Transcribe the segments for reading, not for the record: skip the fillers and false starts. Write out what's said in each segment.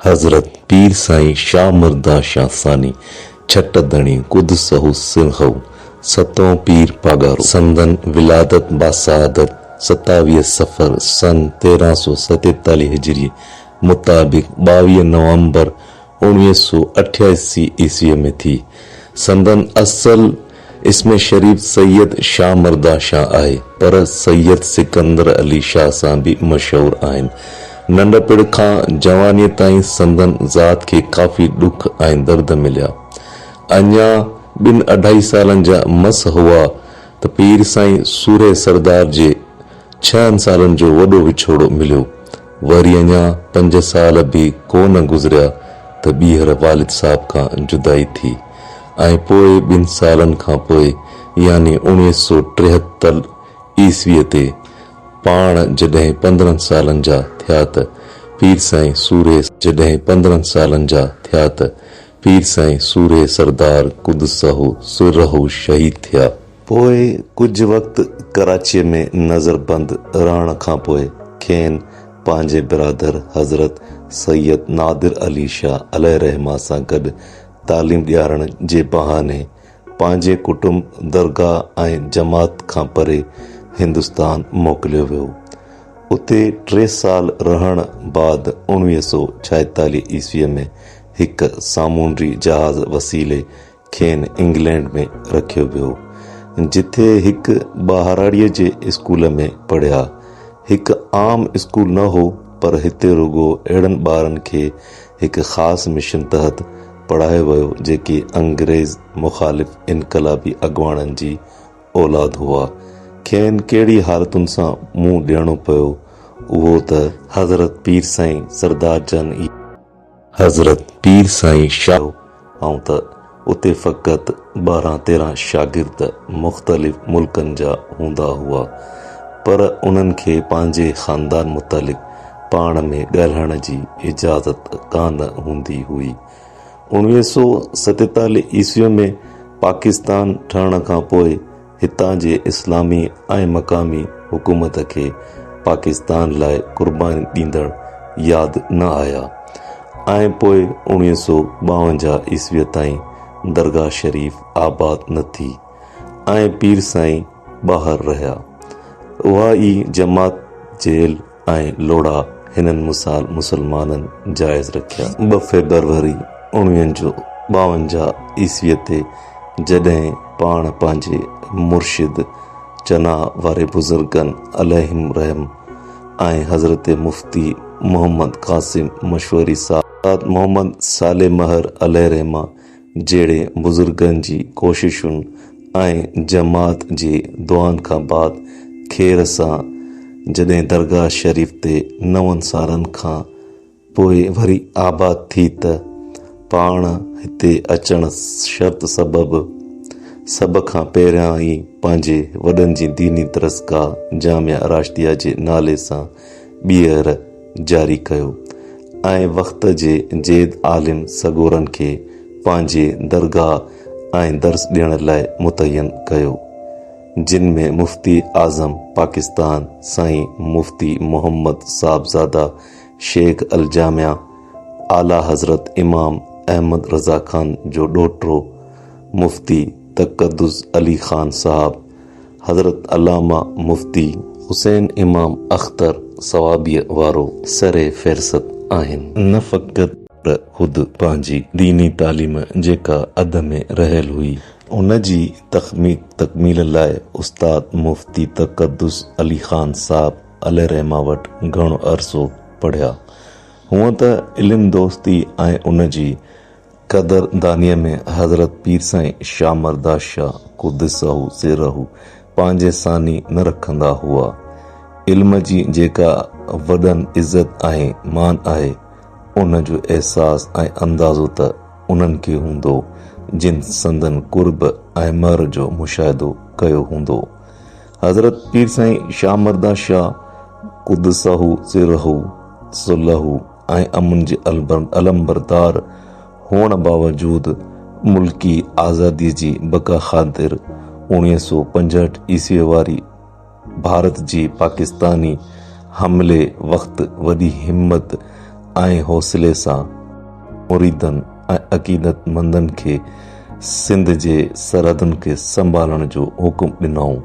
हज़रत पीर साईं शाह मुर्दा शाह सानी छट दणी कुदसहु सिरहु सतों पीर पागारो संदन विलादत बासादत 27 सफ़र सन 1347 हिजरी मुताबिक 22 नवंबर 1988 ईस्वी में थी। संदन असल इसमें शरीफ सैयद शाह मुर्दा शाह आहे, पर सैयद सिकंदर अली शाह सां भी मशहूर आहिनि। नंढपिड़ खां जवानीअ ताईं संदन ज़ात खे काफ़ी ॾुख ऐं दर्द मिलिया। अञा 2-2.5 सालनि जा मस हुआ त पीर साईं सूरे सरदार जे 6 सालनि जो वॾो विछोड़ो मिलियो। वरी अञा 5 साल भी कोन गुज़रिया त ॿीहर वालिद साहब खां जुदाई थी ऐं पोइ 2 सालनि खां पोइ यानी 1973 ईस्वीअ ते पाण जॾहिं 15 सालनि जा थिया त पीर साईं सूरे सरदार कुदसहु सिरहु शहीद थिया। पोइ कुछ वक्त कराचीअ में नज़रबंद रहण खां पोइ खेनि पंहिंजे बिरादर हज़रत सैयद नादिर अली शाह अलैहि रहमा सां गॾु तालीम ॾियारण जे बहाने पंहिंजे कुटुंब दरगाह ऐं जमात खां परे हिंदुस्तान मोकिलियो वियो। उते 3 साल रहण बाद 1946 ईस्वीअ में हिकु सामूंडी जहाज़ वसीले खेनि इंग्लैंड में रखियो वियो, जिथे हिकु ॿारहाड़ीअ जे स्कूल में पढ़िया। हिकु आम स्कूल न हो, पर हिते रुगो अहिड़नि ॿारनि खे हिकु ख़ासि मिशन तहत पढ़ायो वियो जेके अंग्रेज़ मुख़ालिफ़ इनकलाबी अॻुवाणनि जी औलाद हुआ। खेनि कहिड़ी हालतुनि सां मुंहुं ॾियणो पियो उहो त हज़रत पीर साईं सरदार जन हज़रत पीर साईं शाह ऐं त उते फ़क़ति 12-13 शागिर्द मुख़्तलिफ़ मुल्कनि जा हूंदा हुआ, पर उन्हनि खे पंहिंजे ख़ानदान मुतालिक़ पाण में ॻाल्हाइण जी इजाज़त कान हूंदी हुई। 1947 ईस्वीअ में पाकिस्तान ठहण खां पोइ हितां जे इस्लामी ऐं मक़ामी हुकूमत खे पाकिस्तान लाइ क़ुर्बानी ॾींदड़ यादि न आया ऐं पोइ 1952 ईस्वीअ ताईं दरगाह शरीफ़ आबाद न थी ऐं पीर साईं ॿाहिरि रहिया। उहा ई जमात जेल ऐं लोड़ा हिननि मुसलमाननि जाइज़ रखिया। 2 फेबरवरी 1952 ईस्वीअ ते जॾहिं पाण पंहिंजे मुर्शिद चना वारे बुज़ुर्गनि अलैहिम रहम ऐं हज़रत मुफ्ती मोहम्मद क़ासिम मशवरी साहब मोहम्मद साले महर अलैहि रहमा जहिड़े बुज़ुर्गनि जी कोशिशुनि ऐं जमात जे दुआनि खां बाद खेर सां जॾहिं दरगाह शरीफ़ ते 9 सालनि खां पोइ वरी आबाद थी त पाण हिते अचण शर्त सबबि सभ खां पहिरियां ई पंहिंजे वॾनि जी दीनी दरसगाह जामिया राशिदिया जे नाले सां ॿीहर जारी कयो ऐं वक़्त जे जेद आलिम सगोरनि खे पंहिंजे दरगाह ऐं दर्स ॾियण लाइ मुतयन कयो, जिन में मुफ्ती आज़म पाकिस्तान साईं मुफ्ती मोहम्मद साहबज़ादा शेख अल जामिया आला हज़रत इमाम अहमद रज़ा खान जो ॾोहिटो मुफ्ती तक़द्दुस अली ख़ान साहब, हज़रत अल्लामा मुफ्ती हुसैन इमाम अख्तर सवाबीअ वारो सरे फ़हरिस्त आहिनि। न फ़क़ति ख़ुदि पंहिंजी दीनी तालीम जेका अध में रहियल हुई उन जी तकमील लाइ उस्ताद मुफ्ती तक़द्दुस अली ख़ान साहब अलैहि रहमा वटि घणो अरसो पढ़िया। हूअं त इल्म दोस्ती ऐं उन जी क़दरदानीअ में हज़रत पीर साईं शाह मुर्दा शाह कुदसहु सिरहु पंहिंजे सानी न रखंदा हुआ। इल्म जी जेका वॾनि इज़त ऐं मान आहे उन जो अहसास ऐं अंदाज़ो त उन्हनि खे हूंदो जिन संदन कुर्ब ऐं मर जो मुशाहिदो कयो हूंदो। हज़रत पीर साईं शाह मुर्दा शाह कुदसहु सिरहु सुलहु ऐं अमन जे अलमबरदार हुअण बावजूदि मुल्की आज़ादी जी बका ख़ातिर 1965 ईस्वी वारी भारत जी पाकिस्तानी हमले वक़्तु वॾी हिम्मत ऐं हौसले सां मुरीदनि ऐं अक़ीदतमंदनि खे सिंध जे सरहदुनि खे संभालण जो हुकुम ॾिनऊं,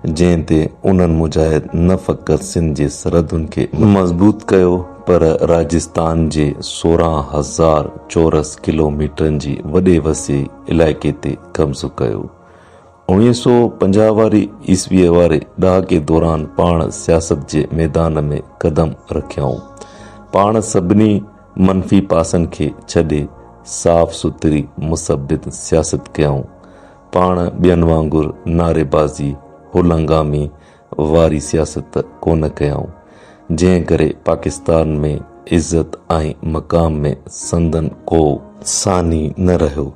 जंहिं ते उन्हनि मुजाहिद न फ़क़ति सिंध जे सरहदुनि खे मज़बूत कयो पर राजस्थान जे 16,000 चौरस किलोमीटरनि जी वॾे वसीअ इलाइक़े ते कब्ज़ो कयो। 1950 वारी ईस्वीअ वारे ॾहाके दौरान पाण सियासत जे मैदान में क़दम रखियऊं। पाण सभिनी मनफ़ी पासनि खे छॾे साफ़ सुथरी मुसबित सियासत कयऊं। पाण ॿियनि वांगुरु नारेबाज़ी हुलंगामी वारी सियासत कोन कयऊं, जंहिं करे पाकिस्तान में इज़त ऐं मक़ाम में संदन को सानी न रहियो।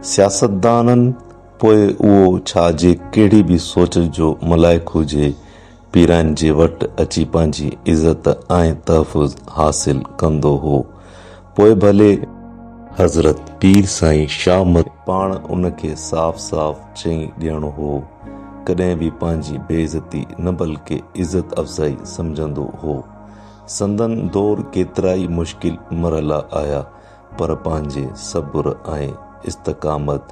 सियासतदाननि पोइ उहो छाजे कहिड़ी बि सोच जो मलाइक हुजे, पीरनि जे वटि अची पंहिंजी इज़त ऐं तहफ़ुज़ हासिल कंदो हो। पोइ भले हज़रत पीर साईं शाह पाण उनखे साफ़ साफ़ चई ॾियणो हो, कॾहिं बि पंहिंजी बेइज़ती न बल्कि इज़त अफ़ज़ाई सम्झंदो हो। संदन दौर केतिराई मुश्किल मरहला आया, पर पंहिंजे सब्र ऐं इस्तक़ामत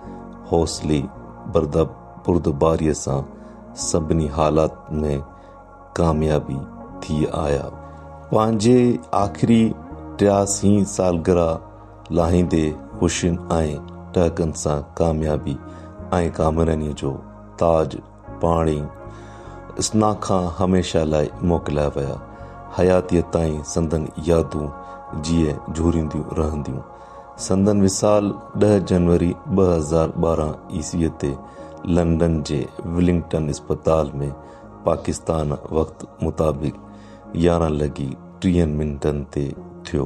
हौसले बुरदबारीअ सां सभिनी हालात में कामयाबी थी आया। पंहिंजे आख़िरी 83 सालगिरह लाहींदे ख़ुशियुनि ऐं टहकनि सां कामयाबी ऐं कामरानीअ जो ताज पाणी स्ना खां हमेशह लाइ मोकिलिया विया। हयातीअ ताईं संदन यादूं जीअं झूरींदियूं रहंदियूं। संदन विसाल 10 जनवरी 2012 ईस्वीअ ते लंडन जे विलिंगटन इस्पताल में पाकिस्तान वक़्त मुताबिक़ 11:30 ते थियो।